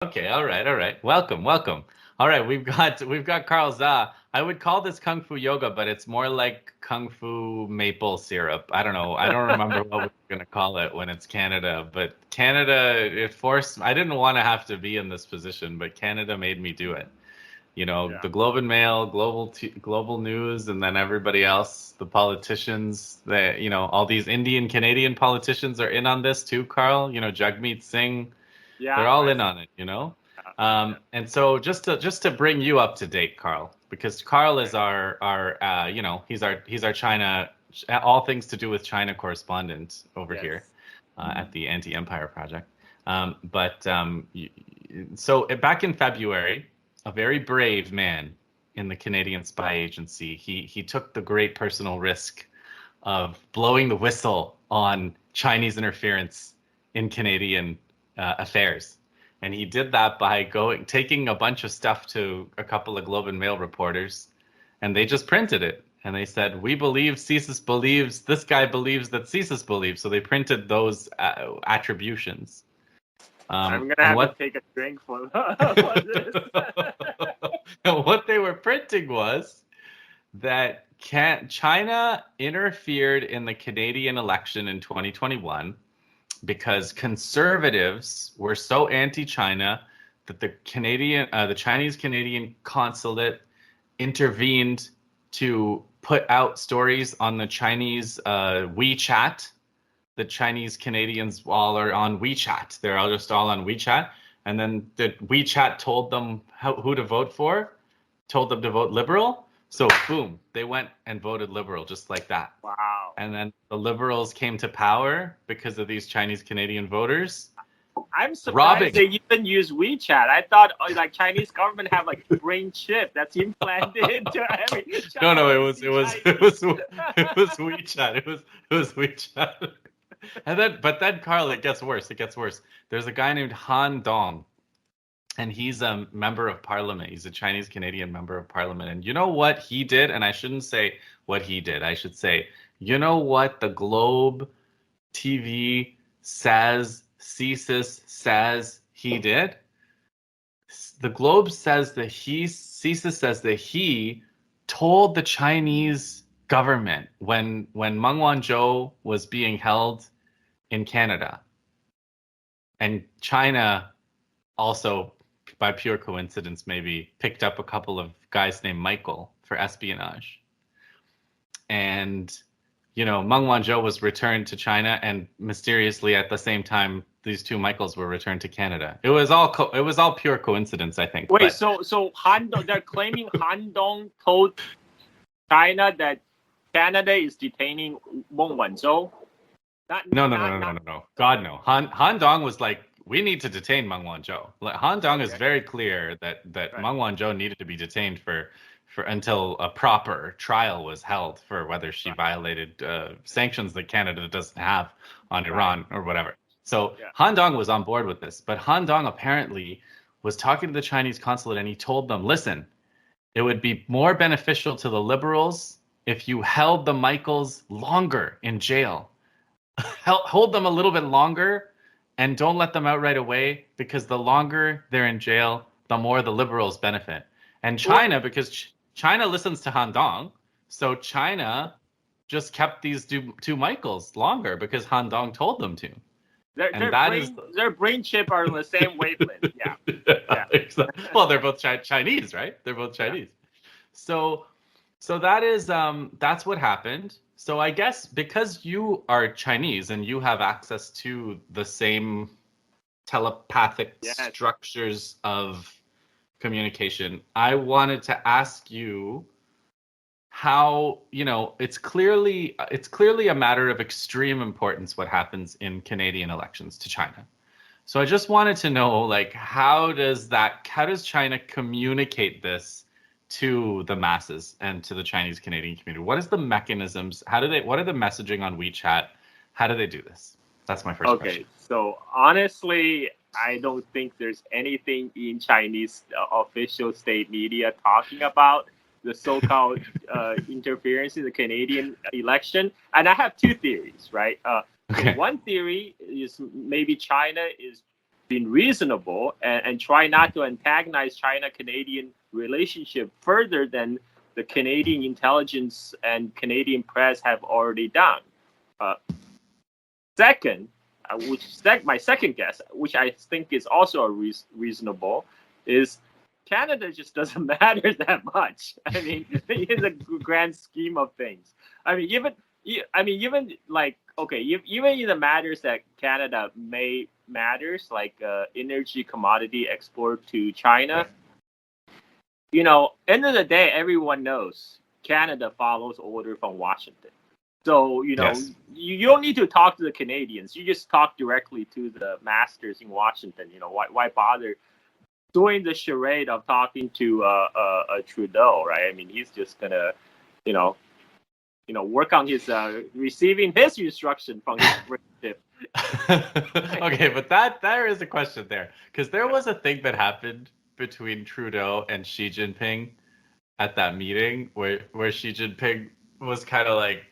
Okay, all right. Welcome. All right, we've got Carl Za. I would call this Kung Fu yoga, but it's more like Kung Fu maple syrup. I don't know. I don't remember what we're gonna call it when it's Canada, but Canada, it forced. I didn't want to have to be in this position, but Canada made me do it. Yeah. The Globe and Mail, Global News, and then everybody else, the politicians, all these Indian Canadian politicians are in on this too, Carl. Jagmeet Singh, Yeah. they're all I in see. on it. Yeah. And so just to bring you up to date, Carl, because Carl is Okay. he's our China, all things to do with China correspondent over here Yes. at the Anti-Empire Project. So back in February, a very brave man in the Canadian spy agency, he took the great personal risk of blowing the whistle on Chinese interference in Canadian affairs. And he did that by taking a bunch of stuff to a couple of Globe and Mail reporters, and they just printed it. And they said, "We believe CSIS believes, this guy believes that CSIS believes." So they printed those attributions. I'm gonna And have to what take a drink for this. what they were printing was that China interfered in the Canadian election in 2021 because conservatives were so anti-China that the Chinese Canadian consulate intervened to put out stories on the Chinese WeChat. The Chinese Canadians all are on WeChat. They're all just all on WeChat. And then the WeChat told them who to vote for, told them to vote Liberal. So boom, they went and voted Liberal just like that. Wow. And then the Liberals came to power because of these Chinese Canadian voters. I'm surprised Robbing. they even use WeChat. I thought like Chinese government have like brain chip that's implanted into every No, it Chinese. was WeChat. It was WeChat. But then Carl, it gets worse. There's a guy named Han Dong, and he's a member of parliament. He's a Chinese Canadian member of parliament. And you know what he did? And I shouldn't say what he did. I should say, you know what the Globe TV says, CSIS says he did? The Globe says that CSIS says that he told the Chinese government when Meng Wanzhou was being held in Canada, and China also, by pure coincidence, maybe picked up a couple of guys named Michael for espionage. And, Meng Wanzhou was returned to China, and mysteriously at the same time, these two Michaels were returned to Canada. It was all pure coincidence, I think. Wait, But so they're claiming Han Dong told China that Canada is detaining Meng Wanzhou. no. God, no. Han Dong was like, we need to detain Meng Wanzhou. Han Dong is very clear that Right. Meng Wanzhou needed to be detained for until a proper trial was held for whether she violated sanctions that Canada doesn't have on Iran or whatever. So Han Dong was on board with this, but Han Dong apparently was talking to the Chinese consulate, and he told them, listen, it would be more beneficial to the liberals if you held the Michaels longer in jail. Hold them a little bit longer and don't let them out right away, because the longer they're in jail, the more the liberals benefit. And China, because China listens to Han Dong, so China just kept these two Michaels longer because Han Dong told them to. Their brain chip are on the same wavelength. Yeah. Well, they're both Chinese, right? They're both Chinese. So that's what happened. So I guess because you are Chinese and you have access to the same telepathic structures of communication, I wanted to ask you how, it's clearly a matter of extreme importance what happens in Canadian elections to China. So I just wanted to know, like, how does China communicate this to the masses and to the Chinese Canadian community? What is the mechanisms? What are the messaging on WeChat? How do they do this? That's my first question. Okay, so honestly, I don't think there's anything in Chinese official state media talking about the so-called interference in the Canadian election. And I have two theories, right? Okay. One theory is maybe China is being reasonable and try not to antagonize China-Canadian relationship further than the Canadian intelligence and Canadian press have already done. Second, my second guess, which I think is also reasonable, is Canada just doesn't matter that much. I mean, in the grand scheme of things. I mean, even like, okay, even in the matters that Canada matters, like energy commodity export to China, end of the day, everyone knows Canada follows order from Washington. So, Yes. you don't need to talk to the Canadians. You just talk directly to the masters in Washington. Why bother doing the charade of talking to Trudeau, right? I mean, he's just gonna, work on his receiving his instruction from his friendship. Okay, but there is a question there, because there was a thing that happened between Trudeau and Xi Jinping at that meeting where Xi Jinping was kind of like,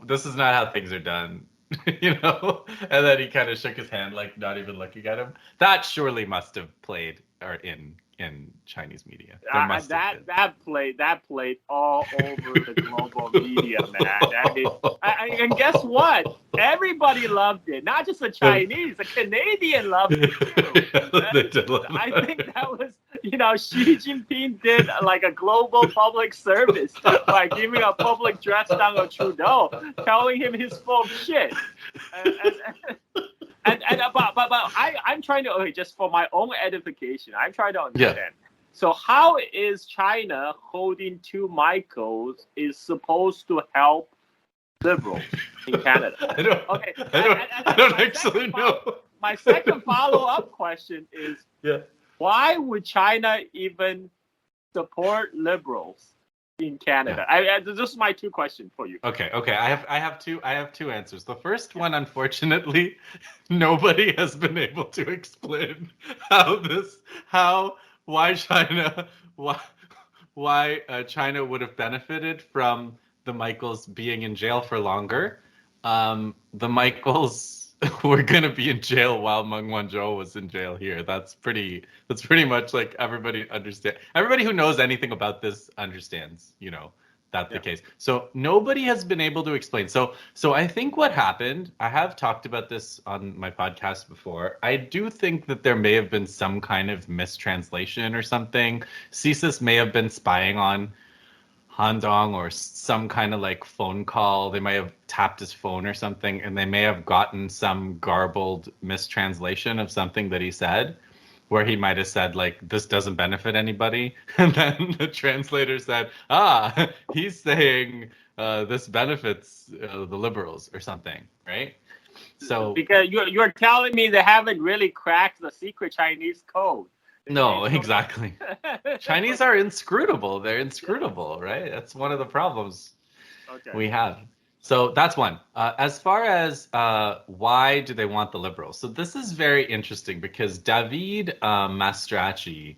this is not how things are done, and then he kind of shook his hand, like not even looking at him. That surely must have played or in Chinese media. That played all over the global media, man. And guess what? Everybody loved it. Not just the Chinese, the Canadian loved it too. I think that was, Xi Jinping did like a global public service by giving a public dress down of Trudeau, telling him he's full of shit. But I'm trying to, just for my own edification, I'm trying to understand. Yeah. So how is China holding two Michaels is supposed to help liberals in Canada? I don't actually know. My second follow-up question is, why would China even support liberals in Canada? Yeah. This is my two questions for you. Okay. I have two answers. The first one, unfortunately, nobody has been able to explain why China would have benefited from the Michaels being in jail for longer. The Michaels were gonna be in jail while Meng Wanzhou was in jail here. That's pretty much like everybody understands. Everybody who knows anything about this understands, that's the case. So nobody has been able to explain. So I think what happened, I have talked about this on my podcast before. I do think that there may have been some kind of mistranslation or something. CSIS may have been spying on Han Dong or some kind of like phone call. They might have tapped his phone or something, and they may have gotten some garbled mistranslation of something that he said, where he might have said like, this doesn't benefit anybody. And then the translator said, he's saying this benefits the liberals or something, right? So because you're telling me they haven't really cracked the secret Chinese code. No, exactly. Chinese are inscrutable. They're inscrutable, right? That's one of the problems we have. So that's one. As far as why do they want the liberals? So this is very interesting because David Mastracci,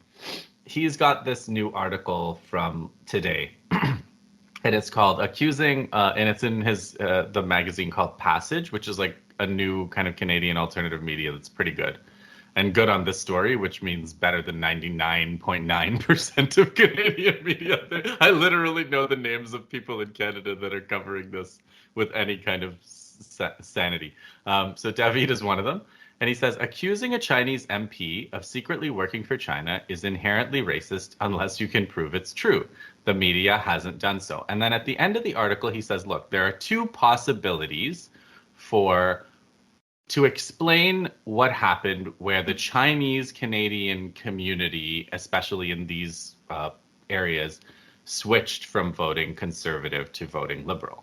he's got this new article from today. And it's called Accusing, and it's in the magazine called Passage, which is like a new kind of Canadian alternative media that's pretty good. And good on this story, which means better than 99.9% of Canadian media. I literally know the names of people in Canada that are covering this with any kind of sanity. So David is one of them. And he says, accusing a Chinese MP of secretly working for China is inherently racist unless you can prove it's true. The media hasn't done so. And then at the end of the article, he says, look, there are two possibilities to explain what happened where the Chinese Canadian community, especially in these areas, switched from voting conservative to voting liberal.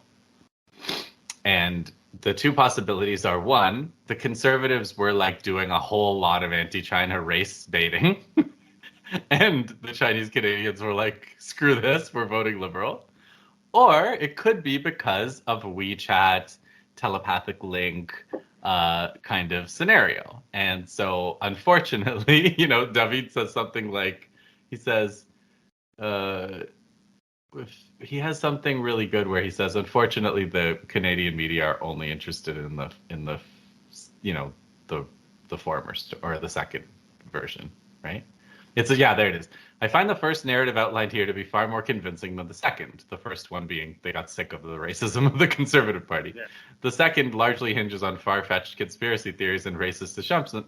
And the two possibilities are, one, the conservatives were like doing a whole lot of anti-China race baiting. And the Chinese Canadians were like, screw this, we're voting liberal. Or it could be because of WeChat, telepathic link, kind of scenario. And so unfortunately, David says something like, he says, he has something really good where he says, unfortunately, the Canadian media are only interested in the the former or the second version, right? There it is. I find the first narrative outlined here to be far more convincing than the second. The first one being they got sick of the racism of the Conservative Party. Yeah. The second largely hinges on far-fetched conspiracy theories and racist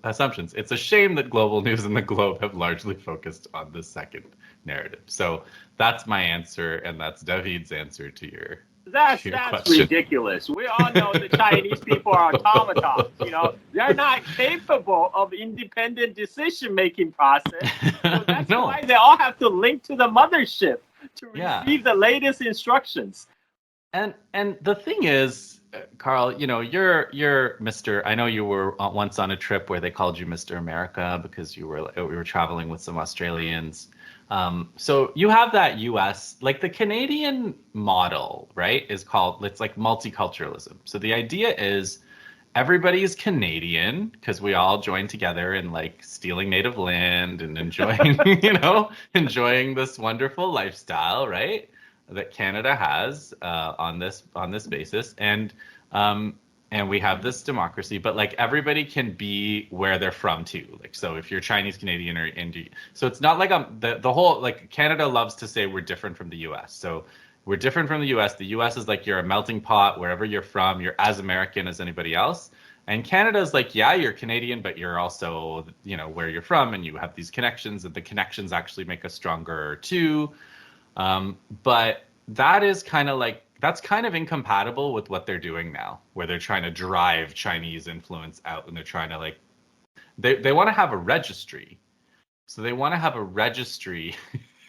assumptions. It's a shame that Global News and the Globe have largely focused on the second narrative. So that's my answer, and that's David's answer to your That's ridiculous. We all know the Chinese people are automatons. They're not capable of independent decision-making process. So that's why they all have to link to the mothership to receive the latest instructions. And the thing is, Carl, you're Mr. I know you were once on a trip where they called you Mr. America because we were traveling with some Australians. So you have that US, like the Canadian model, right, it's like multiculturalism. So the idea is everybody is Canadian because we all join together in like stealing native land and enjoying, enjoying this wonderful lifestyle, right, that Canada has on this basis. And we have this democracy, but like everybody can be where they're from too. Like, so if you're Chinese Canadian or Indian, so it's not like the whole, like Canada loves to say we're different from the US. So we're different from the US. The US is like you're a melting pot wherever you're from. You're as American as anybody else. And Canada is like, yeah, you're Canadian, but you're also, where you're from and you have these connections, and the connections actually make us stronger too. But that is that's kind of incompatible with what they're doing now, where they're trying to drive Chinese influence out, and they're trying to they want to have a registry. So they want to have a registry.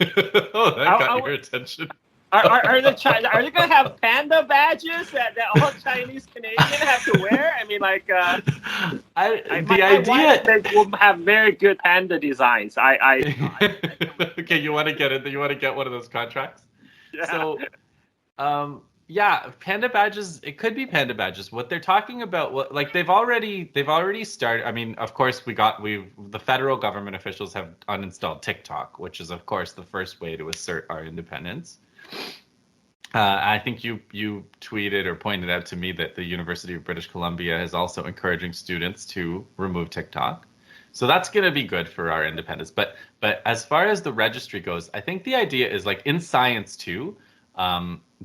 Oh, that got your attention. Are they going to have panda badges that all Chinese Canadians have to wear? I mean, like, the idea they will have very good panda designs. Okay, you want to get it? You want to get one of those contracts? Yeah. So, panda badges. It could be panda badges. What they're talking about, they've already started. I mean, of course, the federal government officials have uninstalled TikTok, which is, of course, the first way to assert our independence. I think you tweeted or pointed out to me that the University of British Columbia is also encouraging students to remove TikTok. So that's going to be good for our independence. But as far as the registry goes, I think the idea is like in science too.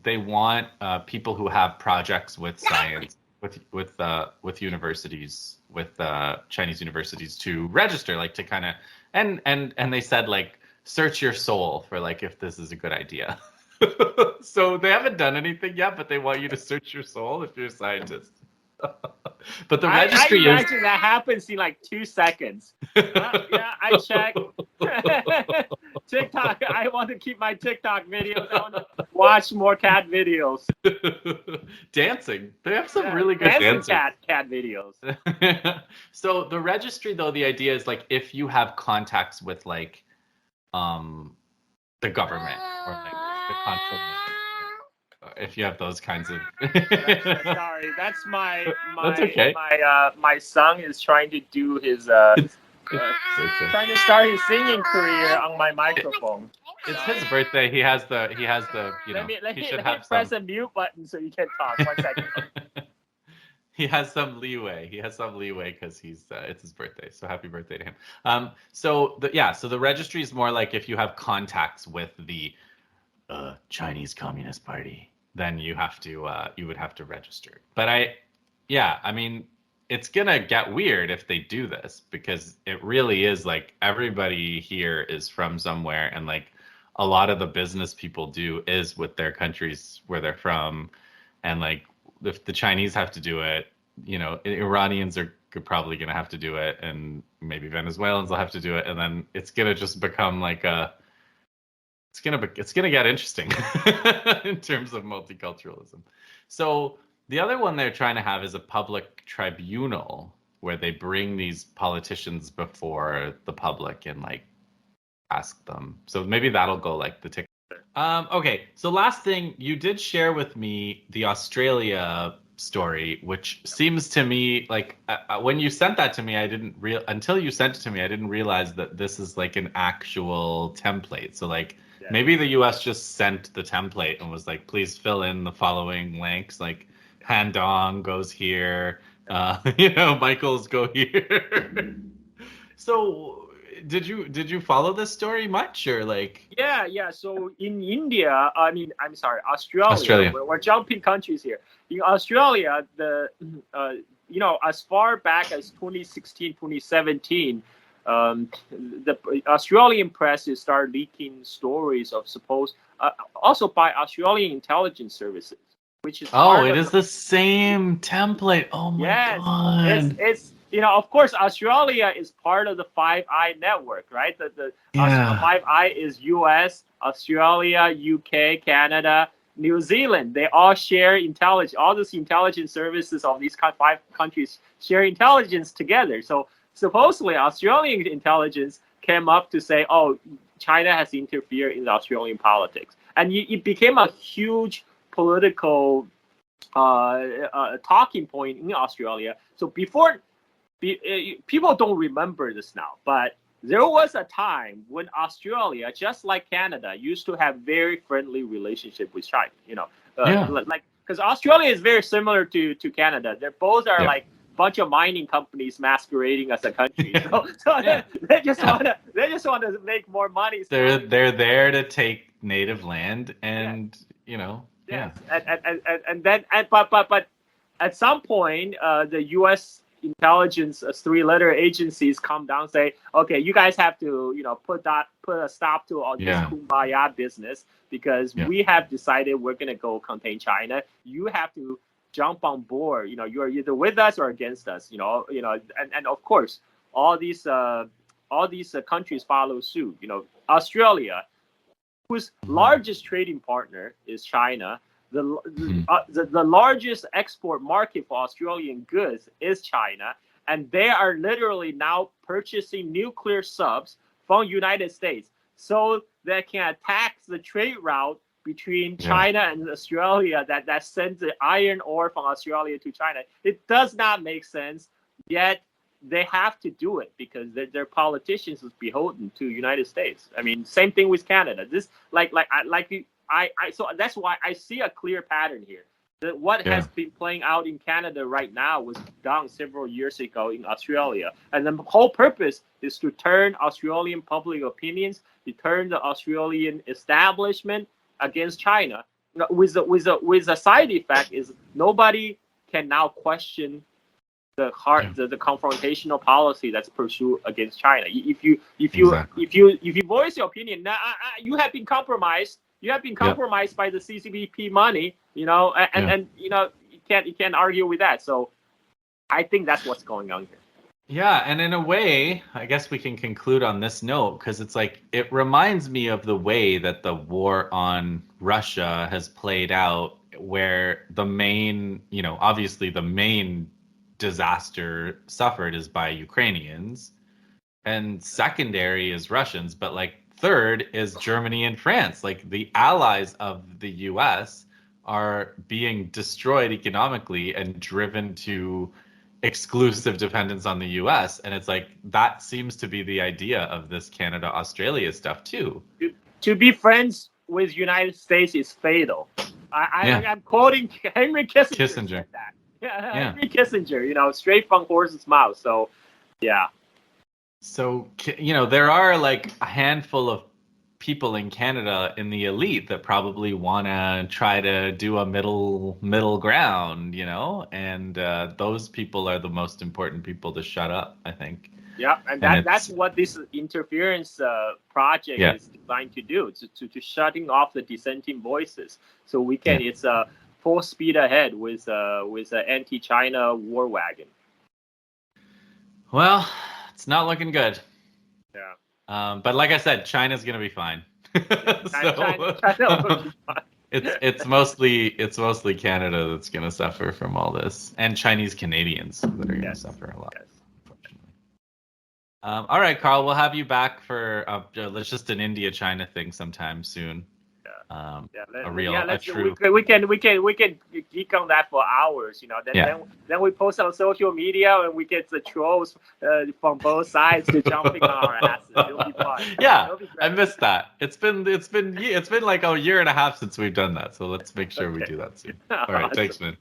They want people who have projects with science, with universities, with Chinese universities to register, like to kind of and they said like search your soul for like if this is a good idea. So they haven't done anything yet, but they want you to search your soul if you're a scientist. But the registry I imagine that happens in like 2 seconds. Yeah, I check. TikTok. I want to keep my TikTok videos. I want to watch more cat videos. Dancing. They have some really good dancing cat videos. So the registry, though, the idea is like if you have contacts with like the government or like the consulate. If you have those kinds of sorry, that's that's okay. My son is trying to do his trying to start his singing career on my microphone. It's his birthday. He has the let me press a mute button so you can talk. 1 second. He has some leeway. Because it's his birthday. So happy birthday to him. So the registry is more like if you have contacts with the Chinese Communist Party, then you would have to register. But I mean, it's gonna get weird if they do this, because it really is like everybody here is from somewhere, and like a lot of the business people do is with their countries where they're from, and like if the Chinese have to do it, Iranians are probably gonna have to do it, and maybe Venezuelans will have to do it, and then it's gonna just become like it's gonna get interesting in terms of multiculturalism. So the other one they're trying to have is a public tribunal where they bring these politicians before the public and like ask them. So maybe that'll go like the tick. Okay, so last thing, you did share with me the Australia story, which seems to me like when you sent that to me, until you sent it to me, I didn't realize that this is like an actual template. So like. Yeah. Maybe the US just sent the template and was like, please fill in the following links, like Han Dong goes here, Michaels go here. So did you follow this story much or like? Yeah. So in India, I'm sorry, Australia. Australia. We're jumping countries here. In Australia, as far back as 2016, 2017, the Australian press started leaking stories of also by Australian intelligence services, which is It is the same template. Oh my God. It's of course Australia is part of the Five Eye network, right? The Five Eye is U.S., Australia, U.K., Canada, New Zealand. They all share intelligence. All these intelligence services of these five countries share intelligence together. So supposedly Australian intelligence came up to say, oh, China has interfered in the Australian politics, and it became a huge political talking point in Australia. So people don't remember this now, but there was a time when Australia, just like Canada, used to have very friendly relationship with China. Like because Australia is very similar to Canada. They both are like bunch of mining companies masquerading as a country. They just want to make more money. They're there to take native land and Yes. But at some point, the U.S. intelligence three-letter agencies come down and say, okay, you guys have to put a stop to all this kumbaya business because we have decided we're gonna go contain China. You have to jump on board. You're either with us or against us. And of course, all these countries follow suit. Australia, whose largest trading partner is China. The largest export market for Australian goods is China, and they are literally now purchasing nuclear subs from United States so they can attack the trade route between China and Australia that sends the iron ore from Australia to China. It does not make sense, yet they have to do it because their politicians is beholden to United States. I mean, same thing with Canada. This so that's why I see a clear pattern here. That what has been playing out in Canada right now was done several years ago in Australia, and the whole purpose is to turn Australian public opinions, to turn the Australian establishment against China. With a side effect is nobody can now question the confrontational policy that's pursued against China. If you voice your opinion, you have been compromised. You have been compromised by the CCP money, and you can't argue with that. So I think that's what's going on here. Yeah, and in a way, I guess we can conclude on this note because it's like it reminds me of the way that the war on Russia has played out, where the main, obviously the main disaster suffered is by Ukrainians, and secondary is Russians, but like third is Germany and France. Like the allies of the US are being destroyed economically and driven to exclusive dependence on the US. And it's like that seems to be the idea of this Canada-Australia stuff too. To be friends with United States is fatal. I'm quoting Henry Kissinger. Said that. Henry Kissinger, straight from horse's mouth. So, yeah. So, there are like a handful of people in Canada in the elite that probably want to try to do a middle ground, and those people are the most important people to shut up, I think. Yeah, and that's what this interference project is designed to do, to shutting off the dissenting voices. So we can, it's full speed ahead with an anti-China war wagon. Well, it's not looking good. Yeah. But like I said, China's gonna be fine. China will be fine. It's mostly Canada that's gonna suffer from all this, and Chinese Canadians that are gonna suffer a lot. Yes. Unfortunately. All right, Carl, we'll have you back for let's just an India-China thing sometime soon. True. We can geek on that for hours, Then we post on social media and we get the trolls from both sides to jumping on our asses. It'll be fun. Yeah, I missed that. It's been like a year and a half since we've done that, so let's make sure we do that soon. All right, thanks, man.